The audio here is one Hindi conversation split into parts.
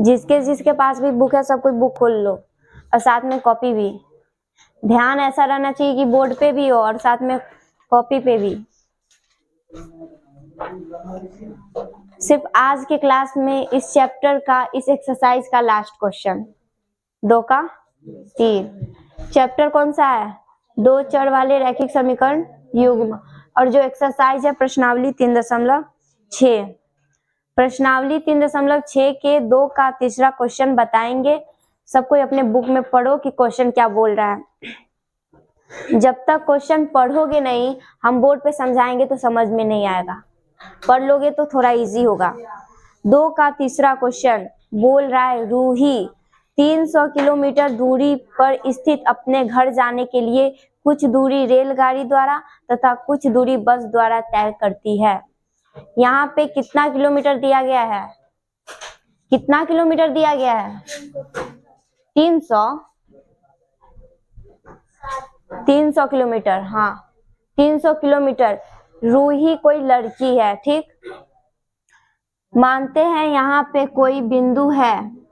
जिसके जिसके पास भी बुक है सब कोई बुक खोल लो और साथ में कॉपी भी। ध्यान ऐसा रहना चाहिए कि बोर्ड पे भी हो और साथ में कॉपी पे भी। सिर्फ आज के क्लास में इस चैप्टर का, इस एक्सरसाइज का लास्ट क्वेश्चन 2 का 3। चैप्टर कौन सा है? 2 चर वाले रैखिक समीकरण युग्म। और जो एक्सरसाइज है प्रश्नावली 3.6। प्रश्नावली 3.6 के 2 का तीसरा क्वेश्चन बताएंगे। सब कोई अपने बुक में पढ़ो कि क्वेश्चन क्या बोल रहा है। जब तक क्वेश्चन पढ़ोगे नहीं, हम बोर्ड पे समझाएंगे तो समझ में नहीं आएगा। पढ़ लोगे तो थोड़ा इजी होगा। 2 का तीसरा क्वेश्चन बोल रहा है रूही 300 किलोमीटर दूरी पर स्थित अपने घर जाने के लिए कुछ दूरी रेलगाड़ी द्वारा तथा कुछ दूरी बस द्वारा तय करती है। यहाँ पे कितना किलोमीटर दिया गया है? कितना किलोमीटर दिया गया है? 300 किलोमीटर। हाँ 300 किलोमीटर। रूही कोई लड़की है, ठीक। मानते हैं यहाँ पे कोई बिंदु है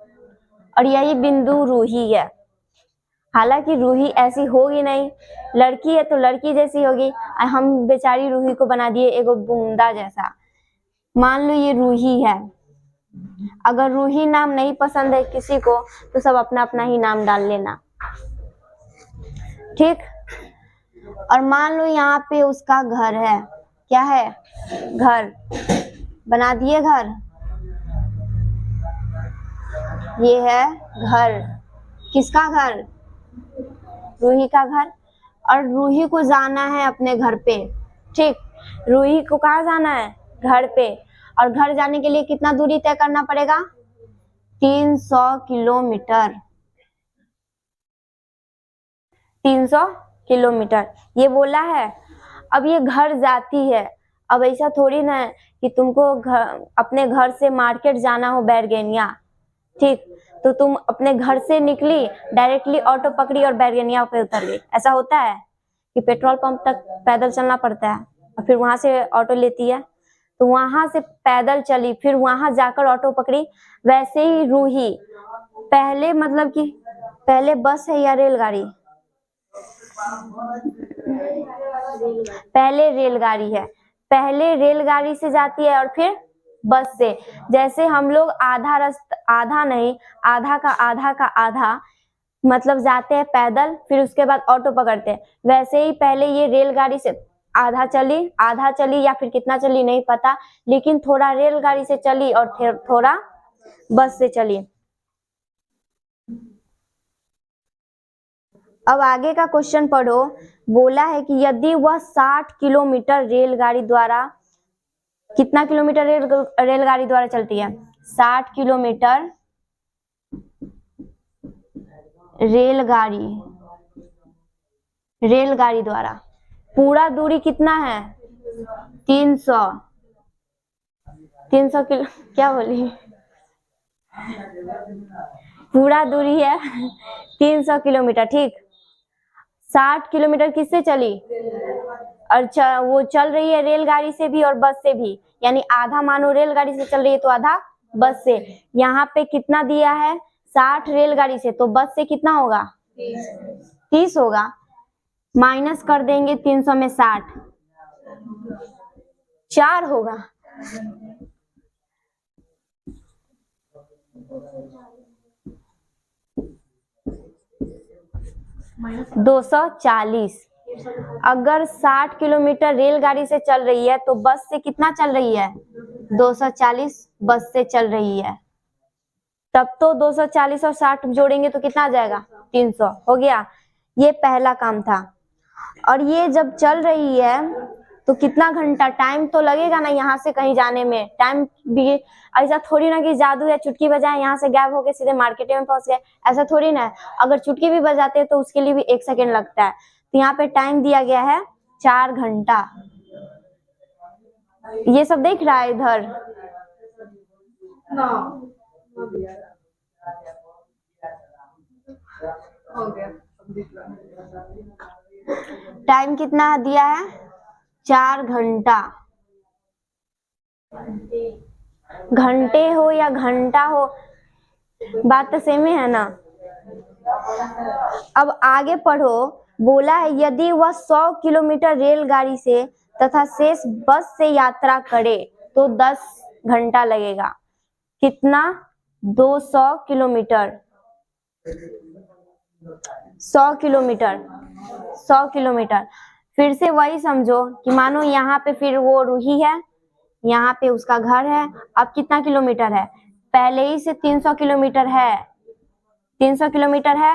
और यही बिंदु रूही है। हालांकि रूही ऐसी होगी नहीं, लड़की है तो लड़की जैसी होगी। हम बेचारी रूही को बना दिए एगो बूंदा जैसा। मान लो ये रूही है। अगर रूही नाम नहीं पसंद है किसी को तो सब अपना अपना ही नाम डाल लेना, ठीक। और मान लो यहाँ पे उसका घर है। क्या है? घर। बना दिए घर। ये है घर। किसका घर? रूही का घर। और रूही को जाना है अपने घर पे, ठीक। रूही को कहाँ जाना है? घर पे। और घर जाने के लिए कितना दूरी तय करना पड़ेगा? 300 किलोमीटर। 300 किलोमीटर ये बोला है। अब ये घर जाती है। अब ऐसा थोड़ी ना है कि तुमको अपने घर से मार्केट जाना हो बैरगेनिया, ठीक। तो तुम अपने घर से निकली, डायरेक्टली ऑटो पकड़ी और बैरगेनिया पे उतर गई। ऐसा होता है कि पेट्रोल पंप तक पैदल चलना पड़ता है और फिर वहां से ऑटो लेती है। तो वहां से पैदल चली, फिर वहां जाकर ऑटो पकड़ी। वैसे ही रूही पहले, मतलब कि पहले बस है या रेलगाड़ी? पहले रेलगाड़ी है। पहले रेलगाड़ी से जाती है और फिर बस से। जैसे हम लोग आधा रास्ता, आधा नहीं, आधा का आधा मतलब जाते हैं पैदल, फिर उसके बाद ऑटो पकड़ते हैं। वैसे ही पहले ये रेलगाड़ी से आधा चली या फिर कितना चली नहीं पता, लेकिन थोड़ा रेलगाड़ी से चली और फिर थोड़ा बस से चली। अब आगे का क्वेश्चन पढ़ो। बोला है कि यदि वह 60 किलोमीटर रेलगाड़ी द्वारा, कितना किलोमीटर रेलगाड़ी द्वारा चलती है? 60 किलोमीटर रेलगाड़ी द्वारा। पूरा दूरी कितना है? 300 किलो, क्या बोली? पूरा दूरी है 300 किलोमीटर, ठीक। 60 किलोमीटर किससे चली? और वो चल रही है रेलगाड़ी से भी और बस से भी, यानी आधा मानो रेलगाड़ी से चल रही है तो आधा बस से। यहाँ पे कितना दिया है? 60 रेलगाड़ी से, तो बस से कितना होगा? 30 होगा। माइनस कर देंगे 300 में 60, 4 होगा। 240। अगर 60 किलोमीटर रेलगाड़ी से चल रही है तो बस से कितना चल रही है? 240 बस से चल रही है। तब तो 240 और 60 जोड़ेंगे तो कितना आ जाएगा? 300 हो गया। ये पहला काम था। और ये जब चल रही है तो कितना घंटा टाइम तो लगेगा ना यहाँ से कहीं जाने में। टाइम भी ऐसा थोड़ी ना कि जादू है, चुटकी बजाए यहाँ से गायब होके सीधे मार्केट में पहुंच गए, ऐसा थोड़ी ना है। अगर चुटकी भी बजाते हैं तो उसके लिए भी 1 सेकेंड लगता है। तो यहाँ पे टाइम दिया गया है 4 घंटा। ये सब देख रहा है इधर? टाइम कितना दिया है? 4 घंटा। घंटे हो या घंटा हो, बात तो सेम ही है ना। अब आगे पढ़ो, बोला है यदि वह 100 किलोमीटर रेलगाड़ी से तथा शेष बस से यात्रा करे तो 10 घंटा लगेगा। कितना? 200 किलोमीटर, 100 किलोमीटर, 100 किलोमीटर। फिर से वही समझो कि मानो यहाँ पे फिर वो रूही है, यहाँ पे उसका घर है। अब कितना किलोमीटर है? पहले ही से 300 किलोमीटर है, 300 किलोमीटर है।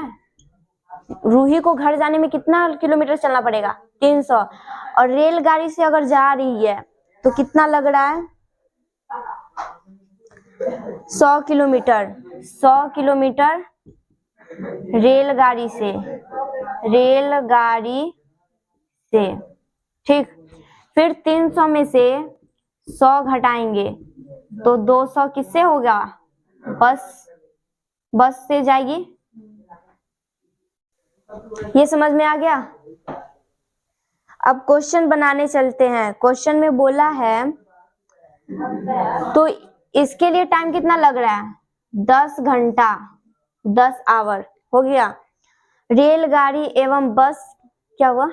रूही को घर जाने में कितना किलोमीटर चलना पड़ेगा? 300। और रेलगाड़ी से अगर जा रही है तो कितना लग रहा है? 100 किलोमीटर, 100 किलोमीटर रेलगाड़ी से, रेलगाड़ी से। ठीक, फिर 300 में से 100 घटाएंगे तो 200 किससे होगा? बस से जाएगी। ये समझ में आ गया? अब क्वेश्चन बनाने चलते हैं। क्वेश्चन में बोला है तो इसके लिए टाइम कितना लग रहा है? 10 घंटा, 10 आवर हो गया। रेलगाड़ी एवं बस, क्या हुआ?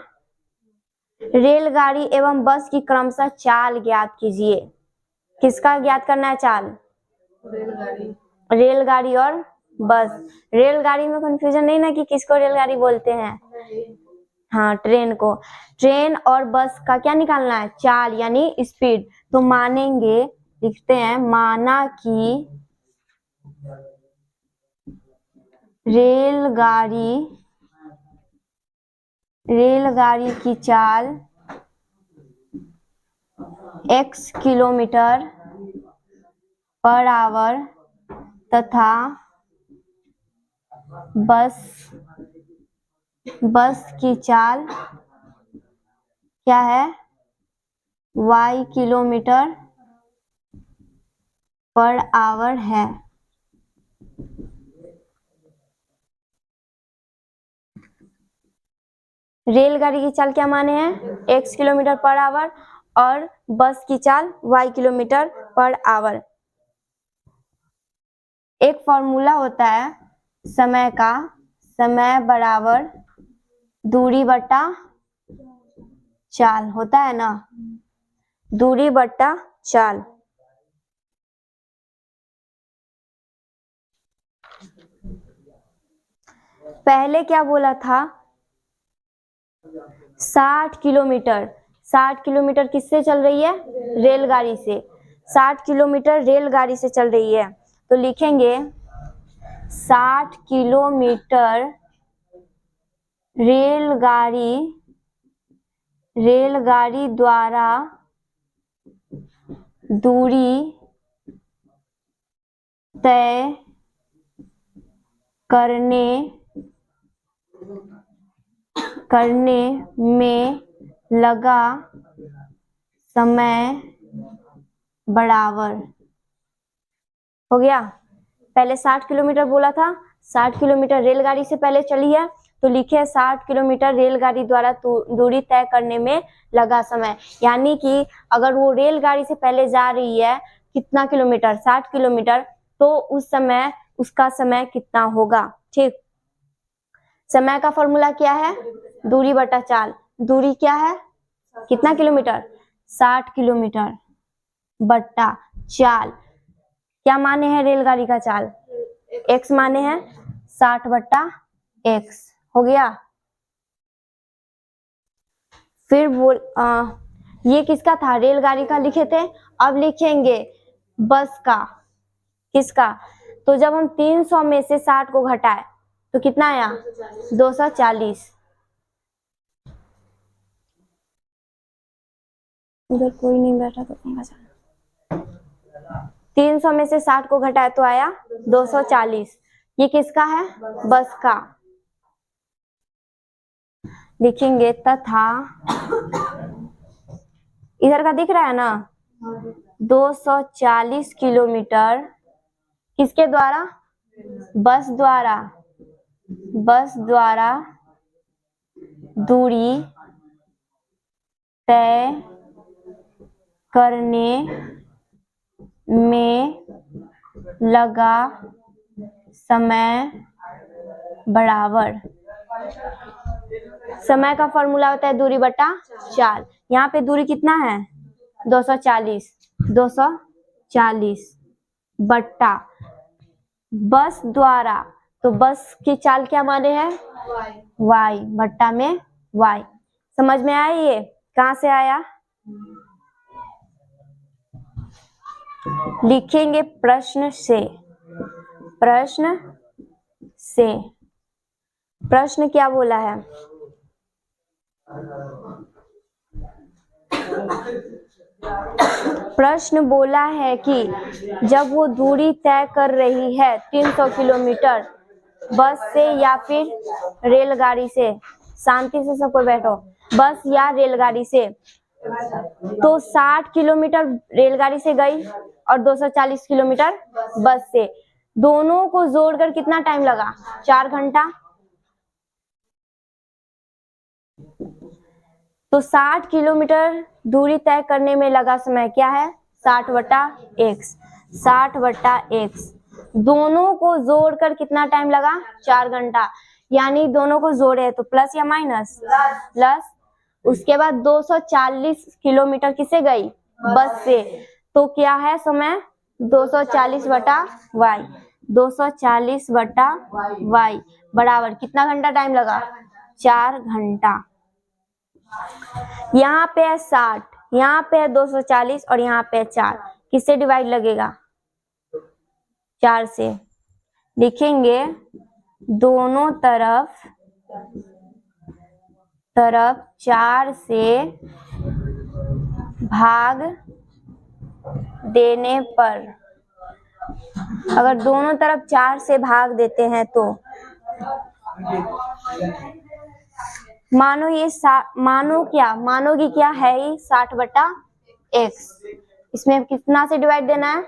रेलगाड़ी एवं बस की क्रमशः चाल ज्ञात कीजिए। किसका ज्ञात करना है चाल? रेलगाड़ी और बस। रेलगाड़ी में कंफ्यूजन नहीं ना कि किसको रेलगाड़ी बोलते हैं? हाँ, ट्रेन को। ट्रेन और बस का क्या निकालना है? चाल यानी स्पीड। तो मानेंगे, लिखते हैं, माना कि रेलगाड़ी की चाल x किलोमीटर पर आवर तथा बस की चाल क्या है? y किलोमीटर पर आवर है। रेलगाड़ी की चाल क्या माने हैं? x किलोमीटर पर आवर और बस की चाल y किलोमीटर पर आवर। एक फॉर्मूला होता है समय का, समय बराबर दूरी बटा चाल, होता है ना, दूरी बटा चाल। पहले क्या बोला था? 60 किलोमीटर। 60 किलोमीटर किससे चल रही है? रेलगाड़ी से। 60 किलोमीटर रेलगाड़ी से चल रही है तो लिखेंगे 60 किलोमीटर रेलगाड़ी द्वारा दूरी तय करने में लगा समय बराबर। हो गया? पहले 60 किलोमीटर बोला था, 60 किलोमीटर रेलगाड़ी से पहले चली है तो लिखे 60 किलोमीटर रेलगाड़ी द्वारा दूरी तय करने में लगा समय। यानी कि अगर वो रेलगाड़ी से पहले जा रही है कितना किलोमीटर? 60 किलोमीटर, तो उस समय उसका समय कितना होगा? ठीक, समय का फॉर्मूला क्या है? दूरी बटा चाल। दूरी क्या है? कितना किलोमीटर? 60 किलोमीटर बटा चाल। क्या माने हैं रेलगाड़ी का चाल? x माने हैं, 60 बटा x। हो गया? फिर ये किसका था? रेलगाड़ी का लिखे थे। अब लिखेंगे बस का। किसका? तो जब हम 300 में से 60 को घटाए तो कितना आया? 240। उधर कोई नहीं बैठा तो पंखा चला। 300 में से 60 को घटाए तो आया 240। ये किसका है? बस का। लिखेंगे तथा, इधर का दिख रहा है ना, 240 किलोमीटर किसके द्वारा? बस द्वारा दूरी तय करने में लगा समय बराबर, समय का फॉर्मूला होता है दूरी बटा 4। यहाँ पे दूरी कितना है 240, 240 बट्टा बस द्वारा, तो बस की चाल क्या माने हैं y, बट्टा में y। समझ में आया ये कहां से आया? लिखेंगे प्रश्न से, प्रश्न से। प्रश्न क्या बोला है? प्रश्न बोला है कि जब वो दूरी तय कर रही है 300 किलोमीटर बस से या फिर रेलगाड़ी से, शांति से सबको बैठो, बस या रेलगाड़ी से, तो 60 किलोमीटर रेलगाड़ी से गई और 240 किलोमीटर बस से, दोनों को जोड़कर कितना टाइम लगा? 4 घंटा। तो 60 किलोमीटर दूरी तय करने में लगा समय क्या है? 60 बटा x, 60 बटा x। दोनों को जोड़कर कितना टाइम लगा? 4 घंटा। यानी दोनों को जोड़े तो प्लस या माइनस? प्लस। उसके बाद 240 किलोमीटर किसे गई? बस से, तो क्या है समय? 240 बटा y, 240 बटा y बराबर कितना घंटा टाइम लगा? 4 घंटा। यहाँ पे है 60, यहाँ पे है 240 और यहाँ पे है 4, किससे डिवाइड लगेगा? 4 से। लिखेंगे दोनों तरफ 4 से भाग देने पर, अगर दोनों तरफ 4 से भाग देते हैं तो मानो ये मानो क्या, मानोगी क्या है ही 60 बटा x। इसमें कितना से डिवाइड देना है?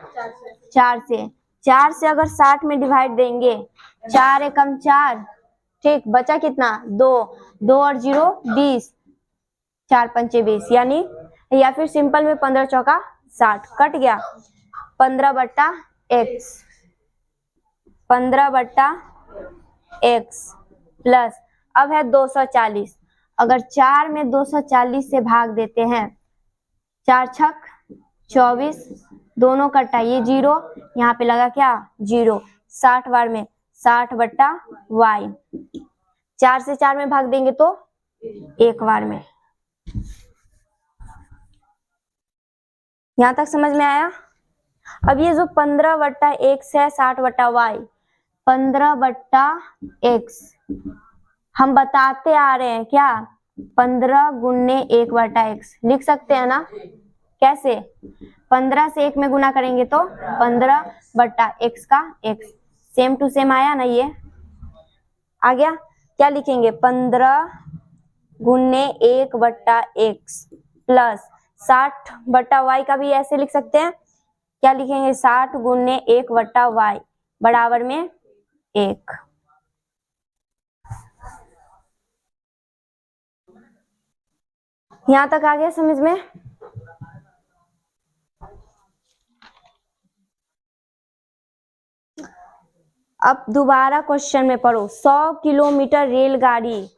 4 से। 4 से अगर 60 में डिवाइड देंगे, 4 एकम 4, ठीक, बचा कितना? 2, 2 और 0 20, 4 पंचे 20, यानी या फिर सिंपल में 15 चौका 60, कट गया 15 बट्टा x, 15 बट्टा x प्लस अब है 240। अगर 4 में 240 से भाग देते हैं, 4 छक 24, दोनों कटा, ये 0, यहाँ पे लगा क्या? 0। 60 बार में 60 बट्टा y, 4 से 4 में भाग देंगे तो 1 बार में। यहाँ तक समझ में आया? अब ये जो 15 बट्टा x है 60 बट्टा y, 15 बट्टा x हम बताते आ रहे हैं क्या? 15 गुने 1 बटा x लिख सकते हैं ना? कैसे? 15 से 1 में गुना करेंगे तो 15 बट्टा x का x, सेम टू सेम आया ना? ये आ गया। क्या लिखेंगे? 15 गुने 1 बट्टा x प्लस 60 बट्टा y का भी ऐसे लिख सकते हैं। क्या लिखेंगे? 60 गुने 1 बट्टा y बराबर में 1। यहां तक आ गया समझ में? अब दोबारा क्वेश्चन में पढ़ो। 100 किलोमीटर रेलगाड़ी,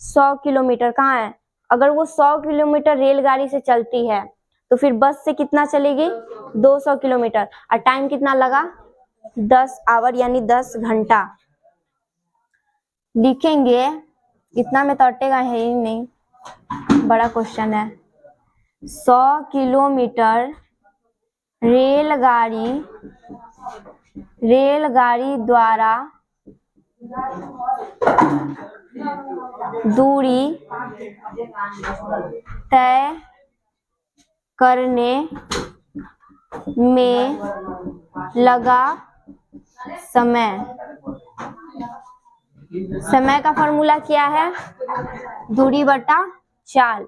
100 किलोमीटर कहाँ है? अगर वो 100 किलोमीटर रेलगाड़ी से चलती है तो फिर बस से कितना चलेगी? 200 किलोमीटर। और टाइम कितना लगा? 10 आवर यानी 10 घंटा। लिखेंगे, इतना में तो अटेगा है ही नहीं, बड़ा क्वेश्चन है। 100 किलोमीटर रेलगाड़ी द्वारा दूरी तय करने में लगा समय, समय का फॉर्मूला क्या है? दूरी बटा 4।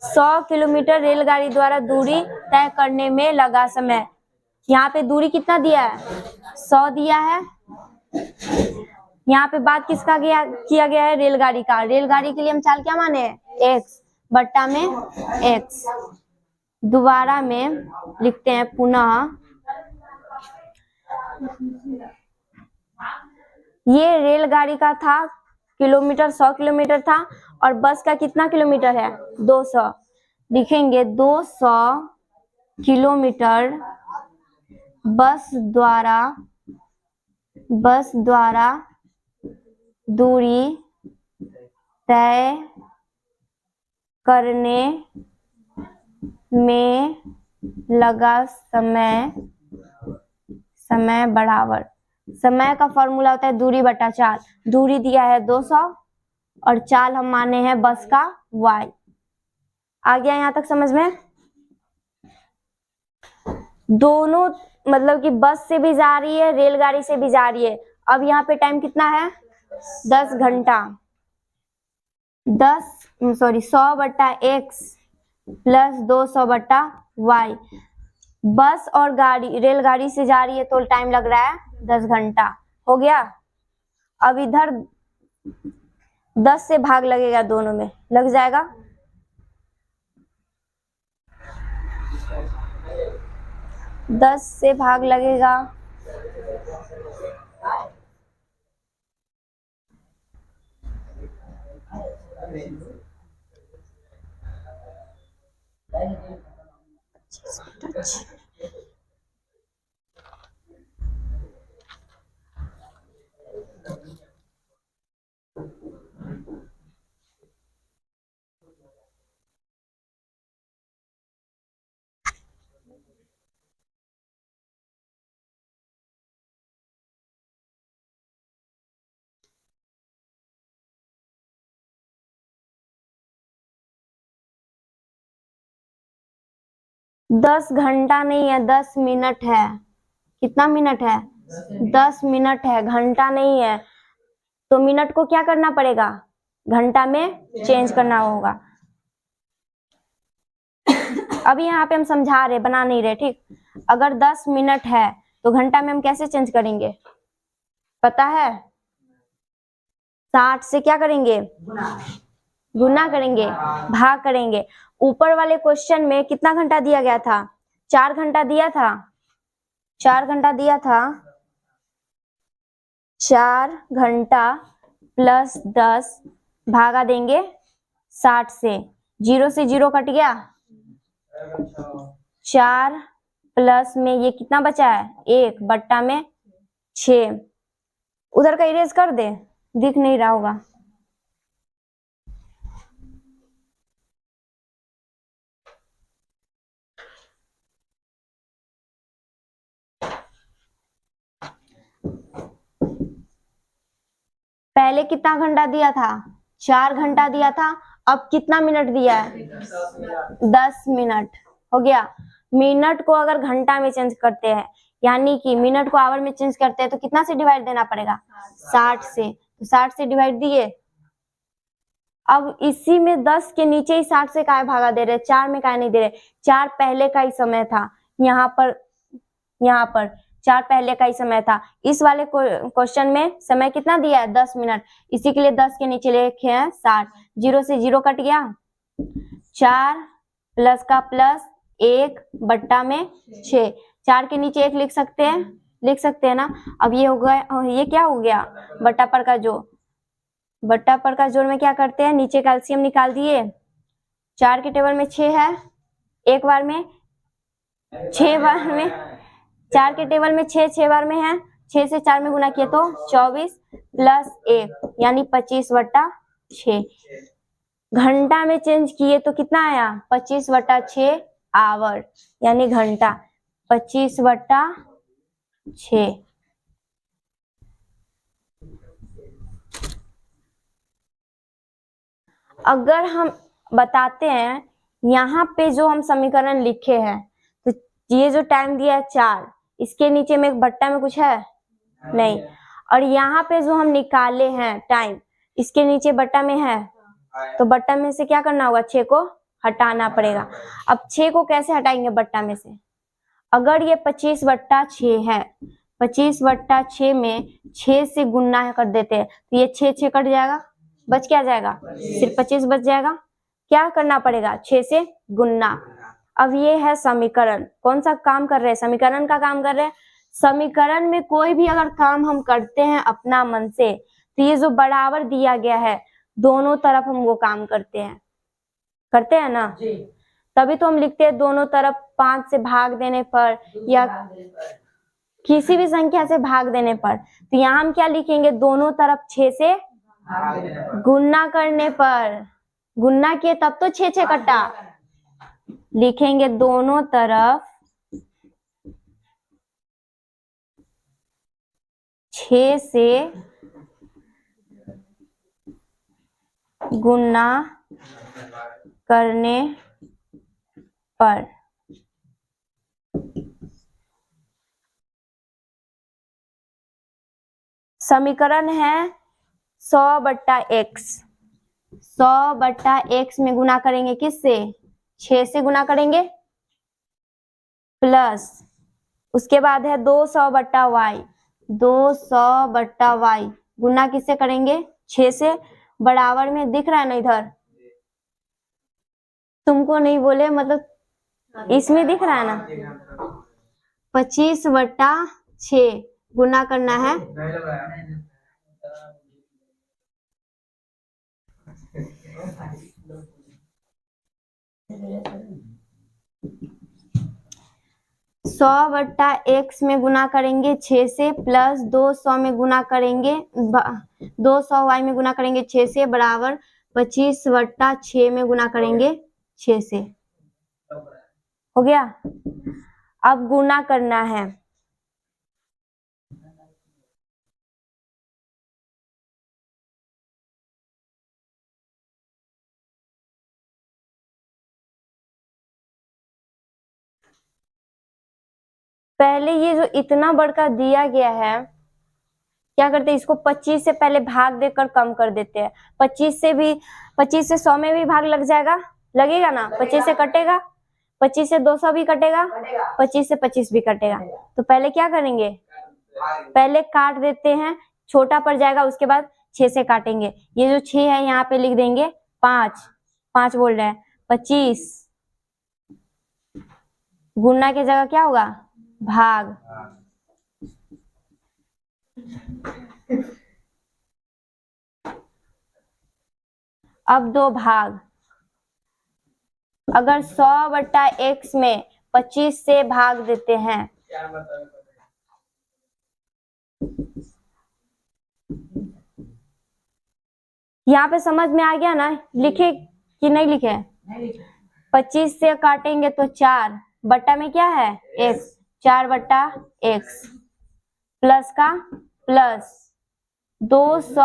100 किलोमीटर रेलगाड़ी द्वारा दूरी तय करने में लगा समय। यहाँ पे दूरी कितना दिया है? 100 दिया है। यहाँ पे बात किसका किया गया है? रेलगाड़ी का। रेलगाड़ी के लिए हम चाल क्या माने? x बट्टा में x। दोबारा में लिखते हैं पुनः ये रेलगाड़ी का था किलोमीटर 100 किलोमीटर था और बस का कितना किलोमीटर है 200। लिखेंगे 200 किलोमीटर बस द्वारा दूरी तय करने में लगा समय बराबर। समय का फॉर्मूला होता है दूरी बटा चाल। दूरी दिया है 200 और चाल हम माने हैं बस का y। आ गया यहां तक समझ में? दोनों मतलब कि बस से भी जा रही है, रेलगाड़ी से भी जा रही है। अब यहाँ पे टाइम कितना है 10 घंटा। 100 बटा x प्लस 200 बटा y। बस और गाड़ी रेलगाड़ी से जा रही है तो टाइम लग रहा है 10 घंटा। हो गया। अब इधर 10 से भाग लगेगा, दोनों में लग जाएगा। दस से भाग लगेगा दस घंटा नहीं है 10 मिनट है। कितना मिनट है 10 मिनट है, घंटा नहीं है। तो मिनट को क्या करना पड़ेगा घंटा में चेंज करना होगा। अभी यहाँ पे हम समझा रहे बना नहीं रहे, ठीक। अगर 10 मिनट है तो घंटा में हम कैसे चेंज करेंगे पता है? 60 से क्या करेंगे गुना करेंगे, भाग करेंगे। ऊपर वाले क्वेश्चन में कितना घंटा दिया गया था 4 घंटा दिया था। 4 घंटा दिया था। 4 घंटा प्लस 10 भागा देंगे 60 से। 0 से 0 कट गया। 4 प्लस में ये कितना बचा है 1 बट्टा में 6। उधर का इरेज कर दे, दिख नहीं रहा होगा। पहले कितना घंटा दिया था 4 घंटा दिया था। अब कितना मिनट दिया है 10 मिनट। हो गया। मिनट को अगर घंटा में चेंज करते हैं यानी कि मिनट को आवर में चेंज करते हैं तो कितना से डिवाइड देना पड़ेगा 60 से। तो 60 से डिवाइड दिए। अब इसी में 10 के नीचे ही 60 से काहे भागा दे रहे, 4 में काहे नहीं दे रहे। 4 पहले का ही समय था। यहाँ पर 4 पहले का ही समय था। इस वाले क्वेश्चन में समय कितना दिया है 10 मिनट, इसी के लिए 10 के नीचे लिखे हैं 60। 0 से 0 कट गया। 4 प्लस का प्लस 1 बट्टा में 6। 4 के नीचे 1 लिख सकते हैं ना। अब ये हो गया, ये क्या हो गया बट्टा पर का जोड़। बट्टा पर का जोड़ में क्या करते हैं नीचे कैल्शियम निकाल दिए। 4 के टेबल में 6 है, एक बार में 6 बार में 4 के टेबल में 6 बार में है। 6 से 4 में गुना किए तो 24 प्लस 1 यानी 25 बट्टा 6। घंटा में चेंज किए तो कितना आया 25 बट्टा 6 आवर यानी घंटा। 25 बट्टा 6। अगर हम बताते हैं यहाँ पे जो हम समीकरण लिखे हैं तो ये जो टाइम दिया है 4, इसके नीचे में एक बट्टा में कुछ है नहीं। और यहाँ पे जो हम निकाले हैं टाइम, इसके नीचे बट्टा में है तो बट्टा में से क्या करना होगा 6 को हटाना पड़ेगा। अब 6 को कैसे हटाएंगे बट्टा में से। अगर ये 25 बट्टा 6 है, 25 बट्टा 6 में 6 से गुना कर देते हैं तो ये 6 कट जाएगा, बच क्या जाएगा सिर्फ 25 बच जाएगा। क्या करना पड़ेगा 6 से गुना। अब ये है समीकरण, कौन सा काम कर रहे हैं समीकरण का काम कर रहे हैं। समीकरण में कोई भी अगर काम हम करते हैं अपना मन से, तो ये जो बराबर दिया गया है दोनों तरफ हम वो काम करते हैं ना जी। तभी तो हम लिखते हैं दोनों तरफ 5 से भाग देने पर या किसी भी संख्या से भाग देने पर। तो यहाँ हम क्या लिखेंगे, दोनों तरफ 6 से गुणा करने पर, गुणा किए तब तो 6 6 कटा, लिखेंगे दोनों तरफ 6 से गुणा करने पर। समीकरण है 100/x, 100/x में गुणा करेंगे किससे, 6 से गुणा करेंगे, प्लस उसके बाद है 200/y, 200/y गुणा किससे करेंगे, 6 से। बराबर में दिख रहा है ना इधर, तुमको नहीं बोले मतलब इसमें दिख रहा है ना, 25/6 गुणा करना है। सौ बट्टा एक्स में गुना करेंगे 6 से, प्लस 200 में गुना करेंगे 200y में गुना करेंगे 6 से, बराबर 25/6 में गुना करेंगे 6 से। हो गया। अब गुना करना है, पहले ये जो इतना बड़का दिया गया है क्या करते हैं, इसको 25 से पहले भाग देकर कम कर देते हैं। 25 से 100 में भी भाग लग जाएगा, लगेगा ना, 25 से कटेगा, 25 से 200 भी कटेगा, 25 से 25 भी कटेगा। तो पहले क्या करेंगे, पहले काट देते हैं, छोटा पड़ जाएगा, उसके बाद 6 से काटेंगे। ये जो 6 है यहाँ पे लिख देंगे 5 बोल रहे हैं, 25 गुणा की जगह क्या होगा, भाग। अब 2 भाग, अगर 100/x में 25 से भाग देते हैं, यहाँ पे समझ में आ गया ना, लिखे कि नहीं लिखे, 25 से काटेंगे तो 4 बट्टा में क्या है x, 4/x प्लस का प्लस 200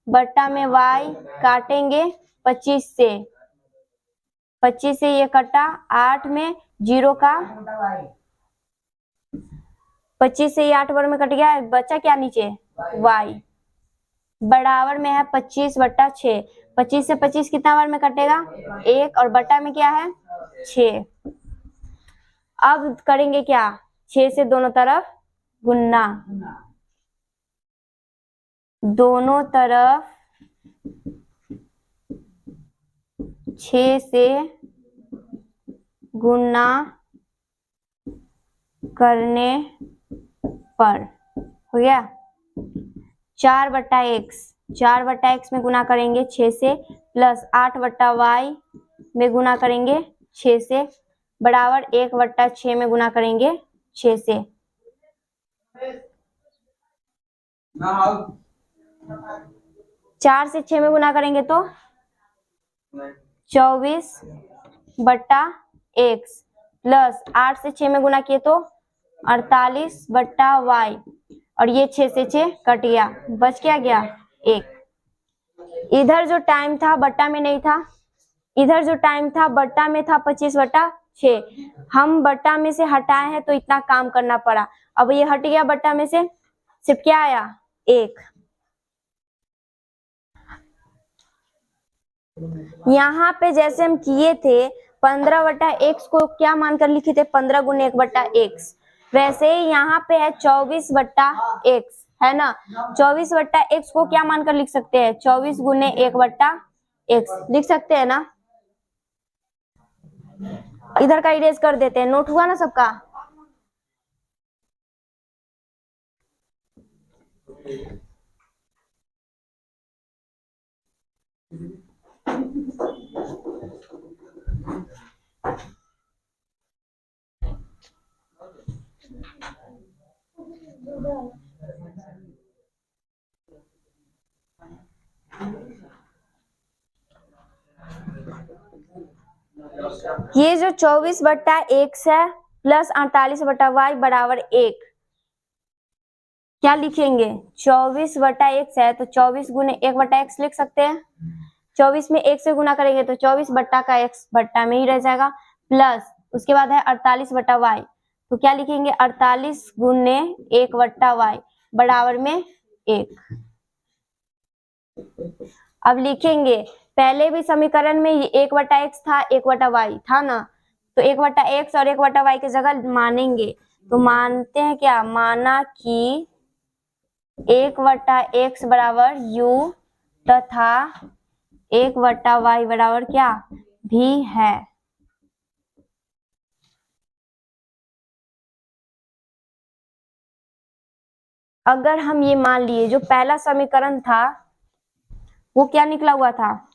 बट्टा में y काटेंगे 25 से, 25 से ये कटा, 8 में 0 का 25 से ये 8 बार में कट गया, बचा क्या नीचे y, बराबर में है 25/6। 25 से 25 कितना बार में कटेगा, 1, और बटा में क्या है 6। अब करेंगे क्या, 6 से दोनों तरफ गुणा, दोनों तरफ 6 से गुणा करने पर हो गया। 4/x में गुना करेंगे 6 से, प्लस 8/y में गुना करेंगे 6 से, बराबर 1/6 में गुना करेंगे 6 से। 4 से 6 में गुना करेंगे तो 24/x, प्लस 8 से 6 में गुना किए तो 48/y, और ये 6 से 6 कट गया, बच क्या गया 1। इधर जो टाइम था बट्टा में नहीं था, इधर जो टाइम था बट्टा में था 25/6, हम बट्टा में से हटाए हैं तो इतना काम करना पड़ा। अब ये हट गया बट्टा में से, सिर्फ क्या आया 1। यहाँ पे जैसे हम किए थे 15/x को क्या मानकर लिखे थे, 15 गुने 1/x, वैसे ही यहाँ पे है 24/x, है ना। 24/x को क्या मानकर लिख सकते हैं, 24 गुने 1/x लिख सकते हैं ना। इधर का इरेज कर देते हैं, नोट हुआ ना सबका। ये जो 24/x है प्लस 48/y बराबर 1, क्या लिखेंगे? 24/x है तो 24 गुने 1/x लिख सकते हैं। 24 में 1 से गुना करेंगे तो 24 बट्टा का x बट्टा में ही रह जाएगा, प्लस उसके बाद है 48/y, तो क्या लिखेंगे? 48 गुने 1/y बराबर में 1। अब लिखेंगे, पहले भी समीकरण में 1/x था, 1/y था ना, तो 1/x और 1/y की जगह मानेंगे, तो मानते हैं क्या? माना कि 1/x बराबर u तथा 1/y बराबर क्या? भी है। अगर हम ये मान लिए, जो पहला समीकरण था वो क्या निकला हुआ था?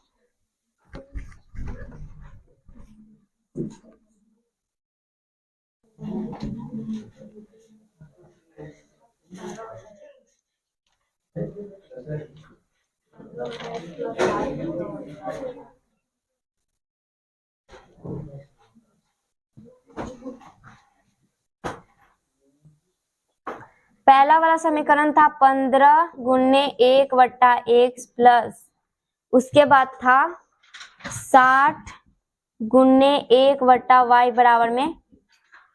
पहला वाला समीकरण था 15 गुने 1/x प्लस, उसके बाद था 60 गुने 1/y बराबर में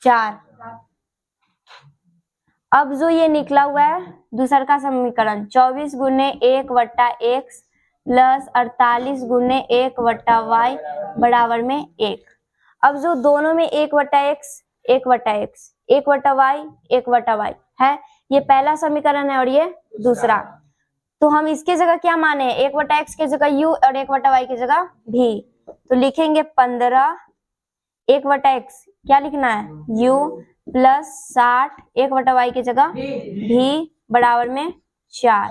4। अब जो ये निकला हुआ है दूसरा का समीकरण 24 गुने 1/x प्लस 48 गुने 1/y बराबर में 1। अब जो दोनों में 1/x 1/x 1/y 1/y है, ये पहला समीकरण है और ये दूसरा, तो हम इसके जगह क्या माने? 1/x की जगह u और 1/y की जगह भी, तो लिखेंगे 15 1/x क्या लिखना है? u प्लस 60 1/y की जगह भी बराबर में 4।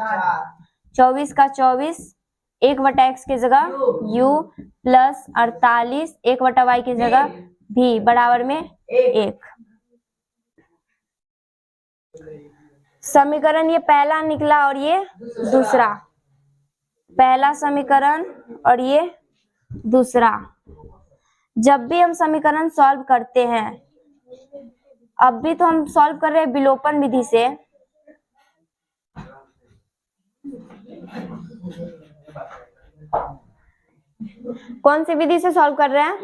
24 का 24 1/x की जगह u प्लस 48 1/y की जगह भी बराबर में 1। समीकरण ये पहला निकला और ये दूसरा, पहला समीकरण और ये दूसरा। जब भी हम समीकरण सॉल्व करते हैं, अब भी तो हम सॉल्व कर रहे हैं विलोपन विधि से, कौन सी विधि से सॉल्व कर रहे हैं?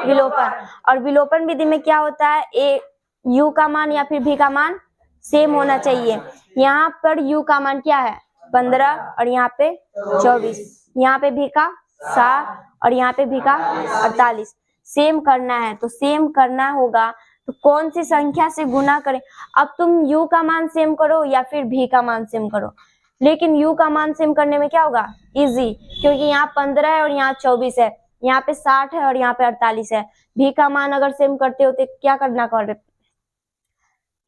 विलोपन। और विलोपन विधि में क्या होता है? ए u का मान या फिर v का मान सेम होना चाहिए। यहाँ पर u का मान क्या है? 15 और यहाँ पे 24, यहाँ पे v का 60 और यहाँ पे v का 48, सेम करना है। तो सेम करना होगा तो कौन सी संख्या से गुना करें? अब तुम u का मान सेम करो या फिर v का मान सेम करो, लेकिन u का मान सेम करने में क्या होगा? इजी, क्योंकि यहाँ 15 है और यहाँ 24 है, यहाँ पे 60 है और यहाँ पे 48 है। v का मान अगर सेम करते हो तो क्या करना पड़ेगा?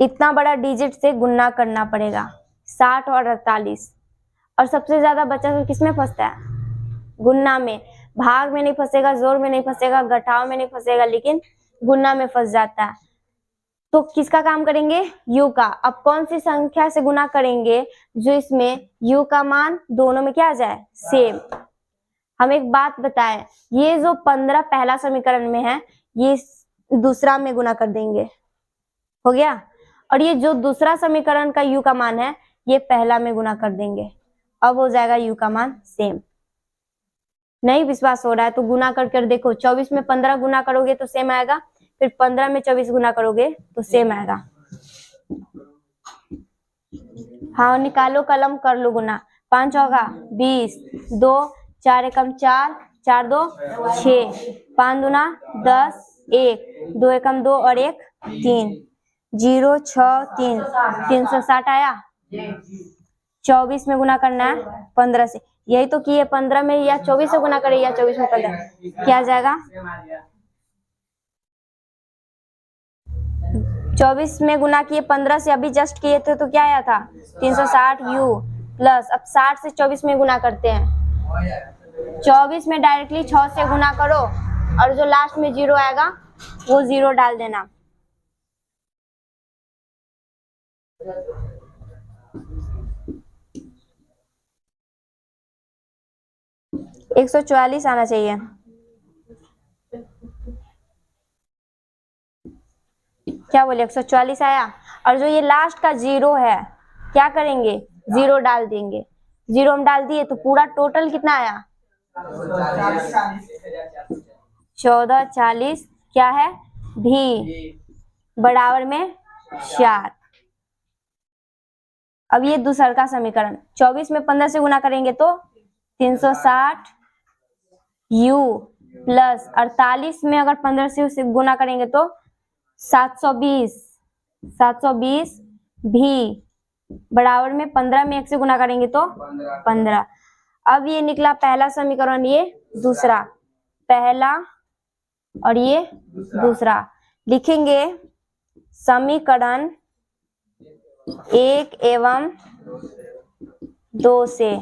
इतना बड़ा डिजिट से गुना करना पड़ेगा, 60 और 48। और सबसे ज्यादा बच्चा किसमें फंसता है? गुना में। भाग में नहीं फंसेगा, जोड़ में नहीं फंसेगा, घटाव में नहीं फंसेगा, लेकिन गुना में फंस जाता है। तो किसका काम करेंगे? u का। अब कौन सी संख्या से गुना करेंगे जो इसमें u का मान दोनों में क्या आ जाए? सेम। हम एक बात बताएं, ये जो 15 पहला समीकरण में है, ये दूसरा में गुना कर देंगे, हो गया। और ये जो दूसरा समीकरण का u का मान है, ये पहला में गुना कर देंगे, अब हो जाएगा u का मान सेम। नहीं विश्वास हो रहा है तो गुना कर देखो, 24 में 15 गुना करोगे तो सेम आएगा, फिर 15 में 24 गुना करोगे तो सेम आएगा। हाँ निकालो कलम, कर लो गुना। 5 होगा 20, 2 4 एकम 4, 4 2 6, 5 दूना 10, 1 2 एकम 2 और 1 3, 0 6 3, 360 आया। 24 में गुना करना है 15 से, यही तो किए 15 में या 24 से गुना करे या 24 में 15, क्या आ जाएगा? 24 में गुना किए 15 से, अभी जस्ट किए थे तो क्या आया था? 360 u प्लस, अब 60 से 24 में गुना करते हैं 24 में डायरेक्टली 6 से गुना करो और जो लास्ट में 0 आएगा वो 0 डाल देना। एक 144 आना चाहिए। क्या बोले 144 आया। और जो ये लास्ट का 0 है क्या करेंगे 0 डाल देंगे। 0 हम डाल दिए तो पूरा टोटल कितना आया 1440 क्या है भी बराबर में 4। अब ये दूसरा का समीकरण 24 में 15 से गुना करेंगे तो 360 u प्लस 48 में अगर 15 से गुना करेंगे तो 720 भी बराबर में 15 में 1 से गुना करेंगे तो 15। अब ये निकला पहला समीकरण, ये दूसरा, पहला और ये दूसरा। लिखेंगे समीकरण 1 एवं 2 से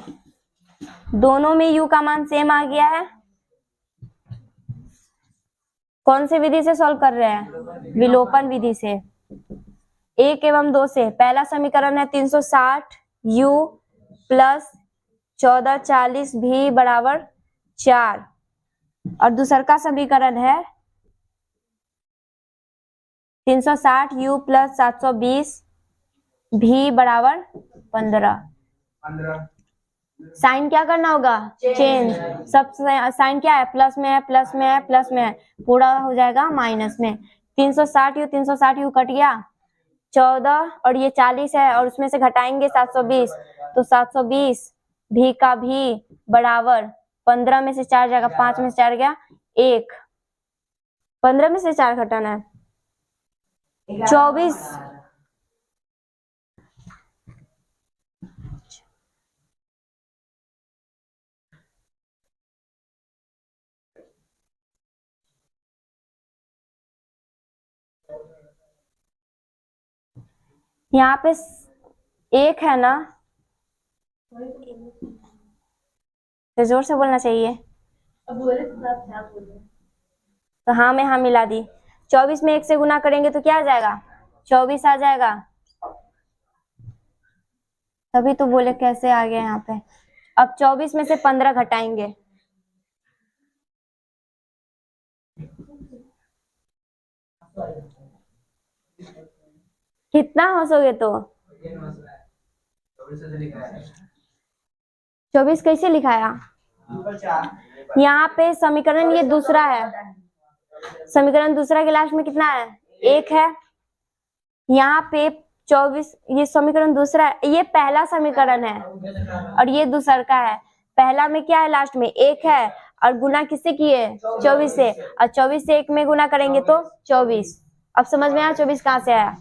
दोनों में u का मान सेम आ गया है। कौन से विधि से सॉल्व कर रहे हैं विलोपन विधि से। 1 एवं 2 से पहला समीकरण है 360 u प्लस 1440 भी बराबर 4 और दूसरा का समीकरण है 360 u प्लस 720 भी बराबर 15। साइन क्या करना होगा चेंज। सब साइन क्या है प्लस में है प्लस में है प्लस में है, पूरा हो जाएगा माइनस में। 360 u कट गया 14 और ये 40 है और उसमें से घटाएंगे 720 तो 720 भी का भी बराबर 15 में से 4 जाएगा 5 में से 4 गया 1, 15 में से 4 घटाना है 24। यहाँ पे 1 है ना, तो जोर से बोलना चाहिए। तो हाँ में हाँ मिला दी। 24 में 1 से गुना करेंगे तो क्या आ जाएगा 24 आ जाएगा। तभी तो बोले कैसे आ गया यहाँ पे। अब 24 में से 15 घटाएंगे कितना हंसोगे तो 24 कैसे लिखाया। यहाँ पे समीकरण ये दूसरा है, समीकरण दूसरा के लास्ट में कितना है 1 है। यहाँ पे 24 ये समीकरण दूसरा है, ये पहला समीकरण है और ये दूसरा का है। पहला में क्या है लास्ट में 1 है और गुना किससे किए 24 से, और 24 से 1 में गुना करेंगे तो 24। अब समझ में आया 24 कहाँ से आया।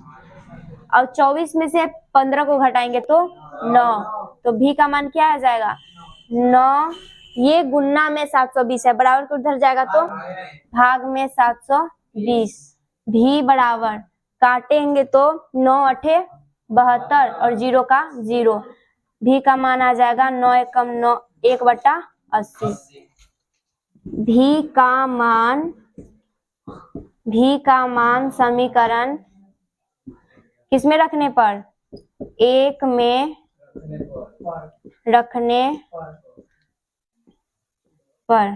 और 24 में से 15 को घटाएंगे तो 9, तो भी का मान क्या आ जाएगा 9। ये गुना में 720 है, बराबर को उधर जाएगा तो भाग में 720 भी बराबर काटेंगे तो 9 अठे 72 और 0 का 0, भी का मान आ जाएगा 9 एकम 9 1/80। भी का मान समीकरण किसमें रखने पर 1 में रखने पर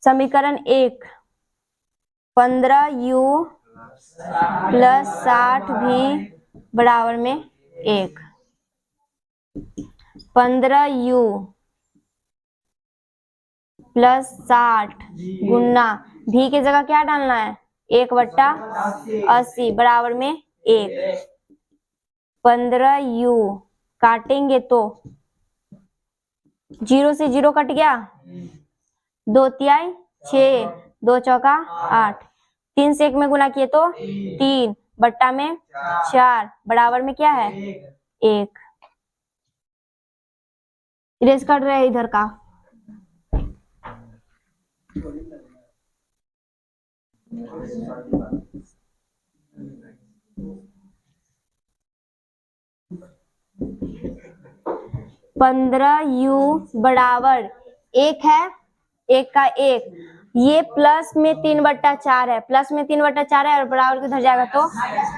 समीकरण 1 15u प्लस 60 भी बराबर में 1। 15u प्लस 60 गुना भी की जगह क्या डालना है 1/80 बराबर में 1। 15u काटेंगे तो 0 से 0 कट गया 2 तिहाई 6 2 चौका 8, 3 से 1 में गुना किए तो 3 बट्टा में 4 बराबर में क्या है 1। इरेज कर रहे हैं इधर का। 15u बराबर 1 है, 1 का 1, ये प्लस में 3/4 है, प्लस में 3/4 है और बराबर किधर जाएगा तो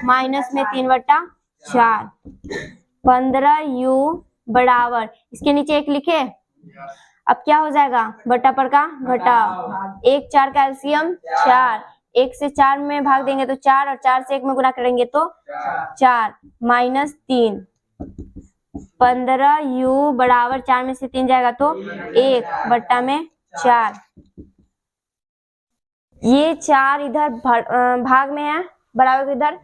माइनस में 3/4। 15u बराबर, इसके नीचे 1 लिखे, अब क्या हो जाएगा बटा पर का घटा, 1 4 का एलसीएम 4, 1 से 4 में भाग देंगे तो 4 और 4 से 1 में गुना करेंगे तो 4 माइनस 3। 15u बराबर 4 में से 3 जाएगा तो 1 बट्टा में 4। ये 4 इधर भाग में है, बराबर इधर,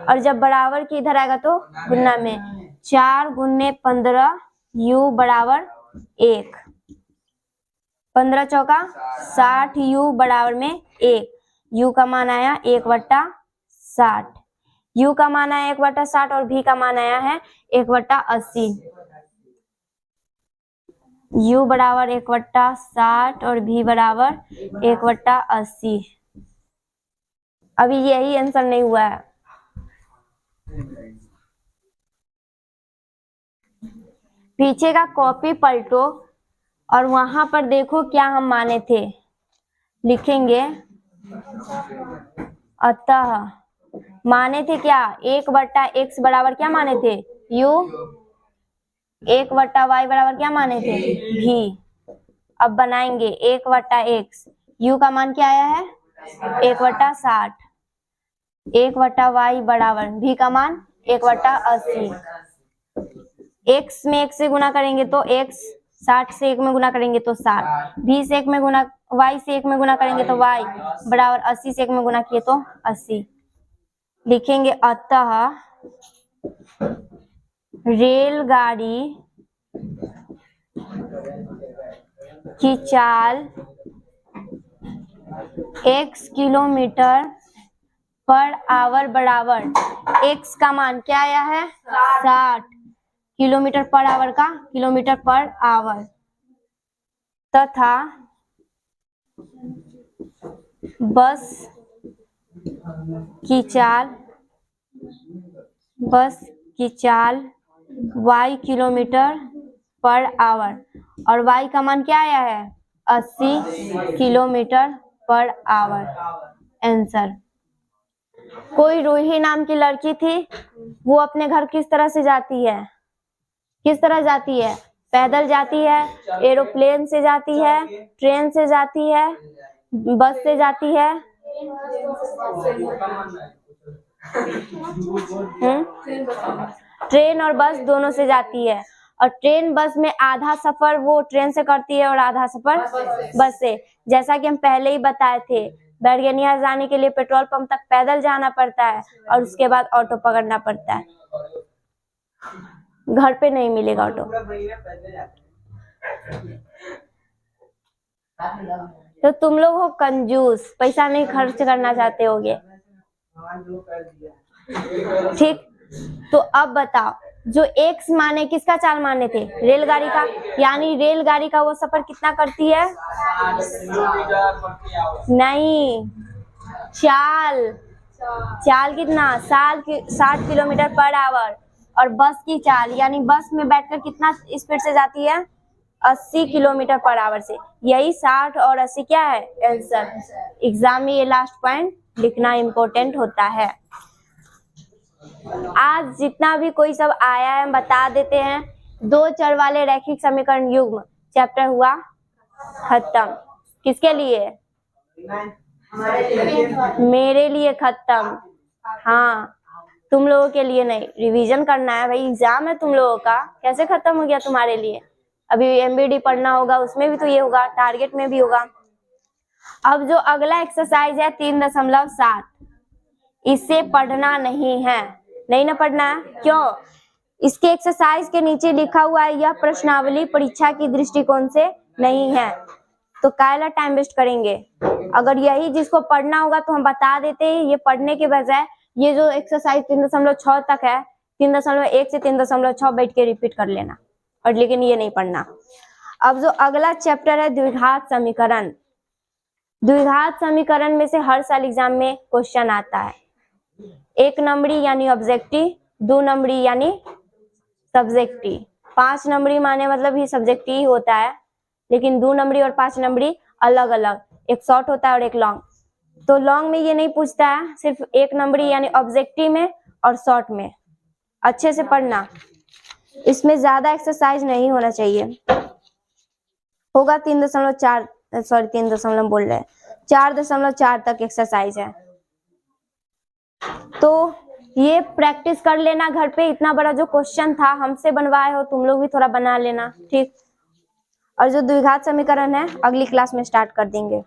और जब बराबर की इधर आएगा तो गुना में, 4 गुने 15 u बराबर 1, 15 चौका 60 u बराबर में 1, u का मान आया 1/60, u का मान आया 1/60 और v का मान आया है 1/80। u बराबर 1/60 और v बराबर 1/80। अभी यही आंसर नहीं हुआ है। पीछे का कॉपी पलटो और वहां पर देखो क्या हम माने थे, लिखेंगे अतः माने थे क्या, 1/x बराबर क्या माने थे u, 1/y बराबर क्या माने थे v। अब बनाएंगे 1/x, u का मान क्या आया है 1/60, 1/y बराबर v का मान 1/80। x में 1 से गुना करेंगे तो x, 60 से 1 में गुना करेंगे तो 60, v से 1 में गुना, y से 1 में गुना करेंगे तो y बराबर 80 से 1 में गुना किए तो 80। लिखेंगे अतः रेलगाड़ी की चाल x किलोमीटर पर आवर बराबर, x का मान क्या आया है 60, किलोमीटर पर आवर का किलोमीटर पर आवर, तथा बस की चाल y किलोमीटर पर आवर, और y का मान क्या आया है 80 किलोमीटर पर आवर। आंसर। कोई रूही नाम की लड़की थी, वो अपने घर किस तरह से जाती है, किस तरह जाती है, पैदल जाती है, एरोप्लेन से जाती है, ट्रेन से जाती है, बस से जाती है, ट्रेन और बस दोनों से जाती है, और ट्रेन बस में आधा सफर वो ट्रेन से करती है और आधा सफर बस से। जैसा कि हम पहले ही बताए थे, बैरगनिया जाने के लिए पेट्रोल पंप तक पैदल जाना पड़ता है और उसके बाद ऑटो पकड़ना पड़ता है, घर पे नहीं मिलेगा ऑटो। तो तुम लोग हो कंजूस, पैसा नहीं खर्च करना चाहते होगे, ठीक। तो अब बताओ, जो x माने किसका चाल माने थे, रेलगाड़ी का, यानी रेलगाड़ी का वो सफर कितना करती है, नहीं, चाल कितना 60 किलोमीटर पर आवर, और बस की चाल यानी बस में बैठकर कितना स्पीड से जाती है 80 किलोमीटर पर आवर से। यही 60 और 80 क्या है आंसर। एग्जाम में ये लास्ट पॉइंट लिखना इम्पोर्टेंट होता है। आज जितना भी कोई सब आया है हम बता देते हैं। 2 चर वाले रैखिक समीकरण युग्म चैप्टर हुआ खत्म। किसके लिए, मेरे लिए खत्म, हाँ तुम लोगों के लिए नहीं, रिवीजन करना है भाई, एग्जाम है तुम लोगों का, कैसे खत्म हो गया तुम्हारे लिए। अभी एमबीडी पढ़ना होगा, उसमें भी तो ये होगा, टारगेट में भी होगा। अब जो अगला एक्सरसाइज है 3.7, इसे पढ़ना नहीं है, नहीं ना पढ़ना है, क्यों, इसके एक्सरसाइज के नीचे लिखा हुआ है यह प्रश्नावली परीक्षा की दृष्टिकोण से नहीं है, तो कायला टाइम वेस्ट करेंगे। अगर यही जिसको पढ़ना होगा तो हम बता देते हैं, ये पढ़ने के बजाय ये जो एक्सरसाइज 3.6 तक है, 3.1 से 3.6 बैठ के रिपीट कर लेना, और लेकिन ये नहीं पढ़ना। अब जो अगला चैप्टर है द्विघात समीकरण। द्विघात समीकरण में से हर साल एग्जाम में क्वेश्चन आता है, 1 नंबरी यानी ऑब्जेक्टिव, 2 नंबरी यानी सब्जेक्टिव। 5 नंबरी माने मतलब ही सब्जेक्ट ही होता है, लेकिन 2 नंबरी और 5 नंबरी अलग अलग, एक शॉर्ट होता है और एक लॉन्ग। तो लॉन्ग में ये नहीं पूछता है, सिर्फ 1 नंबरी यानी ऑब्जेक्टिव में और शॉर्ट में। अच्छे से पढ़ना, इसमें ज्यादा एक्सरसाइज नहीं होना चाहिए। होगा 3.4, सॉरी 3 बोल रहे हैं, 4.4 तक एक्सरसाइज है। तो ये प्रैक्टिस कर लेना घर पे। इतना बड़ा जो क्वेश्चन था हमसे बनवाए हो, तुम लोग भी थोड़ा बना लेना, ठीक। और जो द्विघात समीकरण है अगली क्लास में स्टार्ट कर देंगे।